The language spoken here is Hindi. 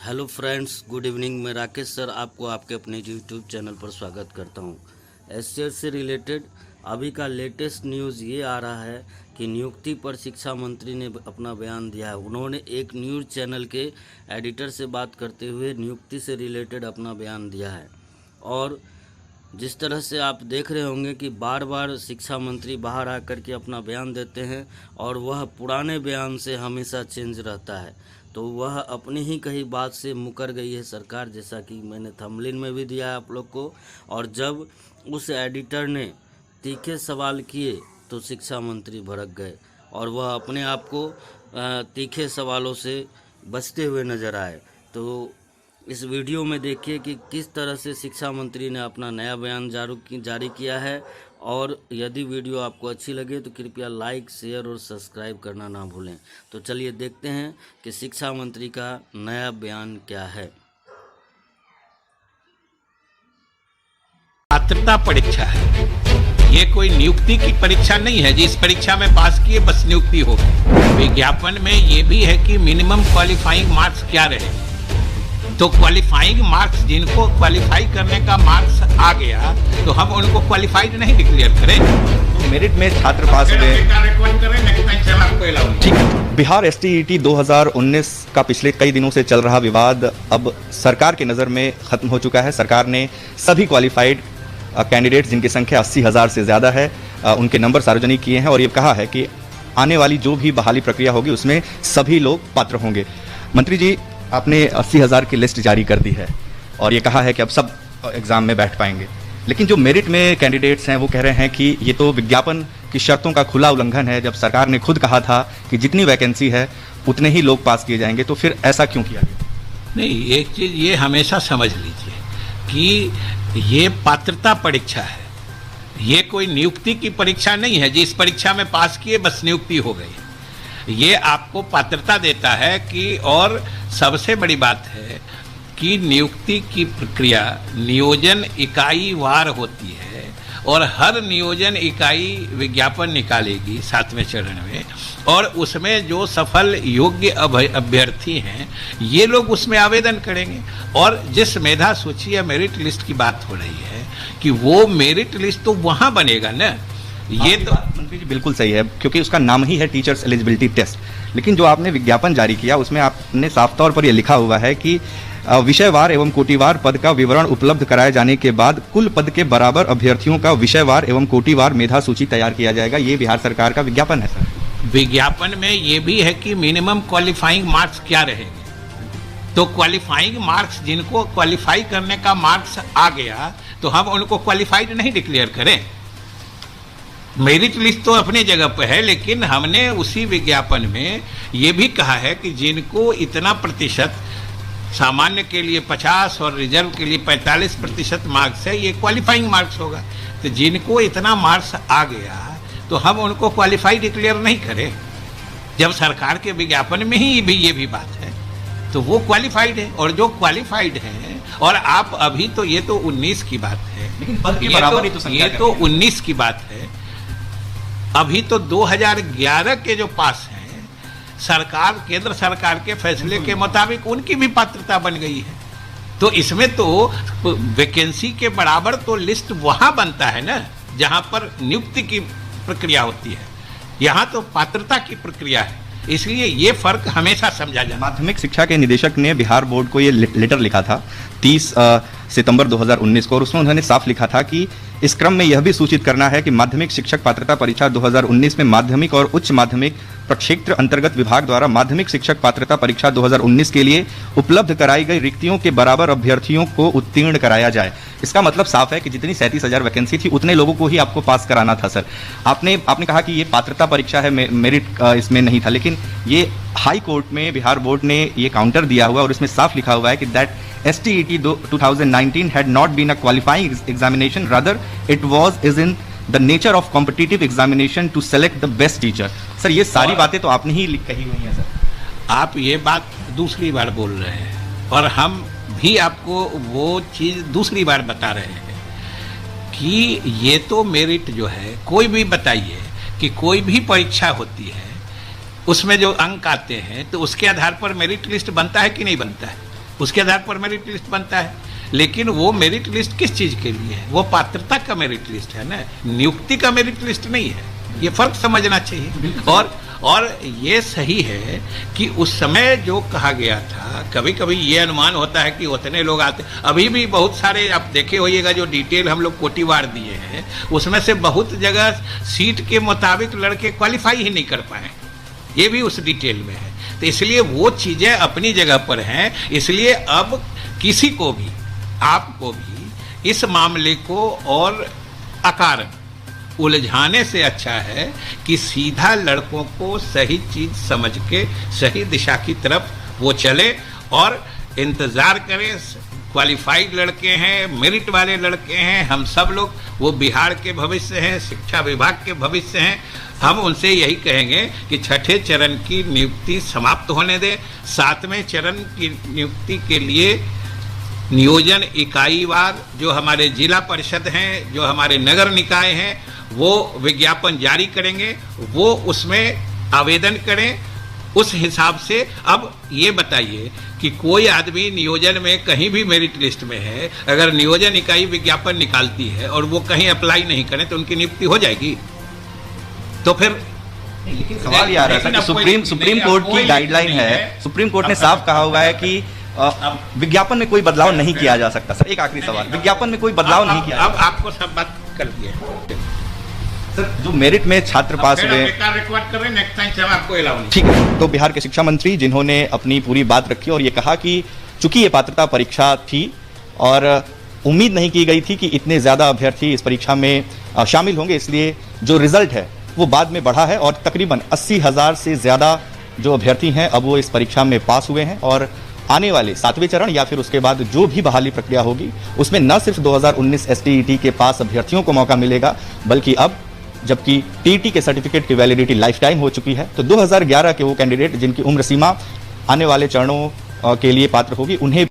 Hello friends, good evening. मैं राकेश सर आपको आपके अपने यूट्यूब चैनल पर स्वागत करता हूं। एससीएस से रिलेटेड अभी का लेटेस्ट न्यूज़ ये आ रहा है कि नियुक्ति पर शिक्षा मंत्री ने अपना बयान दिया है। उन्होंने एक न्यूज़ चैनल के एडिटर से बात करते हुए नियुक्ति से रिलेटेड अपना बयान दिया है। और जिस तरह से आप देख रहे होंगे कि बार बार शिक्षा मंत्री बाहर आकर के अपना बयान देते हैं और वह पुराने बयान से हमेशा चेंज रहता है, तो वह अपनी ही कही बात से मुकर गई है सरकार, जैसा कि मैंने थंबनेल में भी दिया है आप लोग को। और जब उस एडिटर ने तीखे सवाल किए तो शिक्षा मंत्री भड़क गए और वह अपने आप को तीखे सवालों से बचते हुए नजर आए। तो इस वीडियो में देखिए कि किस तरह से शिक्षा मंत्री ने अपना नया बयान जारी किया है। और यदि वीडियो आपको अच्छी लगे तो कृपया लाइक, शेयर और सब्सक्राइब करना ना भूलें। तो चलिए देखते हैं कि शिक्षा मंत्री का नया बयान क्या है। पात्रता परीक्षा है, ये कोई नियुक्ति की परीक्षा नहीं है जिस परीक्षा में पास किए बस नियुक्ति हो। विज्ञापन में ये भी है कि मिनिमम क्वालिफाइंग मार्क्स क्या रहे, तो क्वालिफाइंग मार्क्स, जिनको क्वालिफाई करने का मार्क्स आ गया तो हम उनको क्वालिफाइड नहीं डिक्लेयर करें। मेरिट में छात्र पास हुए। ठीक, बिहार एसटीईटी 2019 का पिछले कई दिनों से चल रहा विवाद अब सरकार की नज़र में खत्म हो चुका है। सरकार ने सभी क्वालिफाइड कैंडिडेट्स जिनकी संख्या 80,000 से ज़्यादा है उनके नंबर सार्वजनिक किए हैं और ये कहा है कि आने वाली जो भी बहाली प्रक्रिया होगी उसमें सभी लोग पात्र होंगे। मंत्री जी, आपने 80,000 की लिस्ट जारी कर दी है और ये कहा है कि अब सब एग्ज़ाम में बैठ पाएंगे, लेकिन जो मेरिट में कैंडिडेट्स हैं वो कह रहे हैं कि ये तो विज्ञापन की शर्तों का खुला उल्लंघन है। जब सरकार ने खुद कहा था कि जितनी वैकेंसी है उतने ही लोग पास किए जाएंगे, तो फिर ऐसा क्यों किया गया? नहीं, एक चीज़ ये हमेशा समझ लीजिए कि ये पात्रता परीक्षा है, ये कोई नियुक्ति की परीक्षा नहीं है जिस परीक्षा में पास किए बस नियुक्ति हो गई। ये आपको पात्रता देता है कि, और सबसे बड़ी बात है कि नियुक्ति की प्रक्रिया नियोजन इकाई वार होती है और हर नियोजन इकाई विज्ञापन निकालेगी 7वें चरण में, और उसमें जो सफल योग्य अभ्यर्थी हैं ये लोग उसमें आवेदन करेंगे। और जिस मेधा सूची या मेरिट लिस्ट की बात हो रही है कि वो मेरिट लिस्ट तो वहाँ बनेगा ना। ये तो मंत्री जी बिल्कुल सही है, क्योंकि उसका नाम ही है टीचर्स एलिजिबिलिटी टेस्ट। लेकिन जो आपने विज्ञापन जारी किया उसमें आपने साफ तौर पर यह लिखा हुआ है कि विषयवार एवं कोटिवार पद का विवरण उपलब्ध कराए जाने के बाद कुल पद के बराबर अभ्यर्थियों का विषयवार एवं कोटिवार मेधा सूची तैयार किया जाएगा। ये बिहार सरकार का विज्ञापन है सर। विज्ञापन में ये भी है कि मिनिमम क्वालिफाइंग मार्क्स क्या रहेंगे, तो क्वालिफाइंग मार्क्स, जिनको क्वालिफाई करने का मार्क्स आ गया तो हम उनको क्वालिफाइड नहीं डिक्लेयर करें। मेरिट लिस्ट तो अपनी जगह पर है, लेकिन हमने उसी विज्ञापन में ये भी कहा है कि जिनको इतना प्रतिशत, सामान्य के लिए 50 और रिजर्व के लिए 45% मार्क्स है, ये क्वालिफाइंग मार्क्स होगा। तो जिनको इतना मार्क्स आ गया तो हम उनको क्वालिफाई डिक्लेयर नहीं करें। जब सरकार के विज्ञापन में ही भी ये भी बात है तो वो क्वालिफाइड है, और जो क्वालिफाइड है, और आप अभी तो ये तो 19 की बात है, लेकिन पद की बराबरी तो ये तो 19 की बात है। अभी तो 2011 के जो पास हैं, सरकार, केंद्र सरकार के फैसले के मुताबिक उनकी भी पात्रता बन गई है। तो इसमें तो वैकेंसी के बराबर तो लिस्ट वहां बनता है ना जहां पर नियुक्ति की प्रक्रिया होती है, यहाँ तो पात्रता की प्रक्रिया है। इसलिए ये फर्क हमेशा समझा जाए। माध्यमिक शिक्षा के निदेशक ने बिहार बोर्ड को ये लेटर लिखा था 30 सितंबर 2019 को, और उसमें उन्होंने साफ लिखा था कि इस क्रम में यह भी सूचित करना है कि माध्यमिक शिक्षक पात्रता परीक्षा 2019 में माध्यमिक और उच्च माध्यमिक प्रक्षेत्र अंतर्गत विभाग द्वारा माध्यमिक शिक्षक पात्रता परीक्षा 2019 के लिए उपलब्ध कराई गई रिक्तियों के बराबर अभ्यर्थियों को उत्तीर्ण कराया जाए। इसका मतलब साफ है कि जितनी 37,000 वैकेंसी थी उतने लोगों को ही आपको पास कराना था सर। आपने कहा कि ये पात्रता परीक्षा है, मेरिट इसमें नहीं था, लेकिन ये हाई कोर्ट में बिहार बोर्ड ने ये काउंटर दिया हुआ और इसमें साफ लिखा हुआ है कि that STET 2019 had not been a qualifying examination, rather it is in the nature of competitive examination to select the best teacher। Sir ये सारी बातें तो आपने ही कही हुई हैं सर। आप ये बात दूसरी बार बोल रहे हैं और हम भी आपको वो चीज़ दूसरी बार बता रहे हैं कि ये तो मेरिट जो है, कोई भी बताइए कि कोई भी परीक्षा होती है उसमें जो अंक आते हैं तो उसके आधार पर मेरिट लिस्ट बनता है कि नहीं बनता है? उसके आधार पर मेरिट लिस्ट बनता है। लेकिन वो मेरिट लिस्ट किस चीज के लिए है? वो पात्रता का मेरिट लिस्ट है ना, नियुक्ति का मेरिट लिस्ट नहीं है। ये फर्क समझना चाहिए। और ये सही है कि उस समय जो कहा गया था, कभी कभी ये अनुमान होता है कि उतने लोग आते, अभी भी बहुत सारे आप देखे होइएगा जो डिटेल हम लोग कोटिवार दिए हैं, उसमें से बहुत जगह सीट के मुताबिक लड़के क्वालिफाई ही नहीं कर पाए, ये भी उस डिटेल में है। तो इसलिए वो चीजें अपनी जगह पर हैं। इसलिए अब किसी को भी, आपको भी इस मामले को और अकारण उलझाने से अच्छा है कि सीधा लड़कों को सही चीज समझ के सही दिशा की तरफ वो चले और इंतजार करें। क्वालिफाइड लड़के हैं, मेरिट वाले लड़के हैं, हम सब लोग, वो बिहार के भविष्य हैं, शिक्षा विभाग के भविष्य हैं। हम उनसे यही कहेंगे कि छठे चरण की नियुक्ति समाप्त होने दें। सातवें चरण की नियुक्ति के लिए नियोजन इकाईवार जो हमारे जिला परिषद हैं, जो हमारे नगर निकाय हैं, वो विज्ञापन जारी करेंगे, वो उसमें आवेदन करें। उस हिसाब से अब ये बताइए कि कोई आदमी नियोजन में कहीं भी मेरिट लिस्ट में है, अगर नियोजन इकाई विज्ञापन निकालती है और वो कहीं अप्लाई नहीं करें तो उनकी नियुक्ति हो जाएगी। तो फिर सवाल ये आ रहा है कि सुप्रीम कोर्ट की गाइडलाइन है, सुप्रीम कोर्ट ने साफ कहा हुआ है कि विज्ञापन में कोई बदलाव नहीं किया जा सकता। सर एक आखिरी सवाल, विज्ञापन में कोई बदलाव नहीं किया, अब आपको सब बात कर दिया सर। जो मेरिट में छात्र पास हुए, रिकॉर्ड कर रहे हैं, नेक्स्ट टाइम से हम आपको अलाउ नहीं। ठीक है, तो बिहार के शिक्षा मंत्री जिन्होंने अपनी पूरी बात रखी और ये कहा कि चूंकि ये पात्रता परीक्षा थी और उम्मीद नहीं की गई थी कि इतने ज्यादा अभ्यर्थी इस परीक्षा में शामिल होंगे, इसलिए जो रिजल्ट है वो बाद में बढ़ा है और तकरीबन 80,000 से ज्यादा जो अभ्यर्थी हैं अब वो इस परीक्षा में पास हुए हैं। और आने वाले 7वें चरण या फिर उसके बाद जो भी बहाली प्रक्रिया होगी उसमें न सिर्फ 2019 STET के पास अभ्यर्थियों को मौका मिलेगा, बल्कि अब जबकि TET के सर्टिफिकेट की वैलिडिटी लाइफ टाइम हो चुकी है, तो 2011 के वो कैंडिडेट जिनकी उम्र सीमा आने वाले चरणों के लिए पात्र होगी, उन्हें